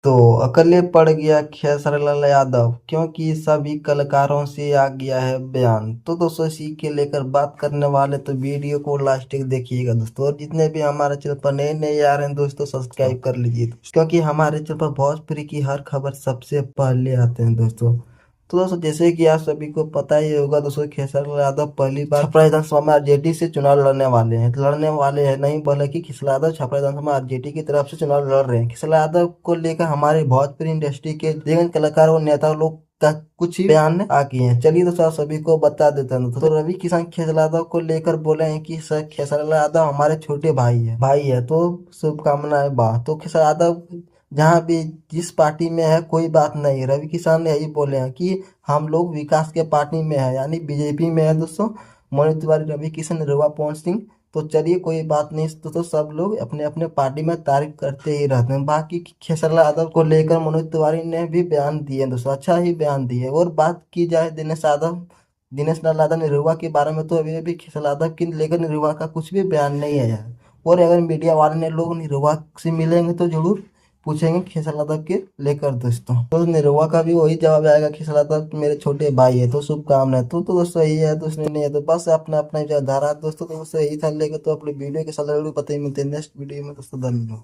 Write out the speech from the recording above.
तो अकेले पड़ गया खेसारीलाल यादव क्योंकि सभी कलाकारों से आ गया है बयान। तो दोस्तों इसी के लेकर बात करने वाले, तो वीडियो को लास्ट तक देखिएगा दोस्तों। और जितने भी हमारे चैनल पर नए नए आ रहे हैं दोस्तों, सब्सक्राइब कर लीजिए क्योंकि हमारे चैनल पर भोजपुरी की हर खबर सबसे पहले आते हैं दोस्तों। तो दोस्तों जैसे कि आप सभी को पता ही होगा दोस्तों, खेसारीलाल यादव पहली बार छपरा विधानसभा में आरजेडी से चुनाव लड़ने वाले हैं नहीं बोले कि खेसारीलाल यादव छपरा विधानसभा में आरजेडी की तरफ से चुनाव लड़ रहे हैं। खेसारीलाल यादव को लेकर हमारे भोजपुरी इंडस्ट्री के दिग्गज कलाकार और नेता लोग का कुछ ही बयान आ गए हैं। चलिए दोस्तों आप सभी को बता देते हैं। तो रवि किशन खेसारीलाल यादव को लेकर बोले हैं कि सर खेसारीलाल यादव हमारे छोटे भाई है तो शुभकामनाएं बा। तो खेसारीलाल यादव जहाँ भी जिस पार्टी में है कोई बात नहीं, रवि किशन ने यही बोले हैं कि हम लोग विकास के पार्टी में है, यानी बीजेपी में है दोस्तों। मनोज तिवारी, रवि किशन, रघुवा पवन सिंह। तो चलिए कोई बात नहीं तो सब लोग अपने अपने पार्टी में तारीफ करते ही रहते हैं। बाकी खेसारीलाल यादव को लेकर मनोज तिवारी ने भी बयान दिए दोस्तों, अच्छा ही बयान दिए। और बात की जाए दिनेश लाल यादव निरहुआ के बारे में, तो अभी खेसारीलाल यादव की लेकर निरहुआ का कुछ भी बयान नहीं आया है। और अगर मीडिया वाले ने लोग निरहुआ से मिलेंगे तो जरूर पूछेंगे खेसारीलाल यादव के लेकर दोस्तों। तो निरहुआ का भी वही जवाब आएगा, खेसारीलाल यादव मेरे छोटे भाई है तो शुभकामनाएं। तो दोस्तों यही है, दूसरे नहीं है तो बस अपना अपना विचारधारा दोस्तों। तो दोस्तों यही था लेकर, तो अपने वीडियो के साथ जरूर पता ही मिलते हैं नेक्स्ट वीडियो में दोस्तों। धन्यवाद।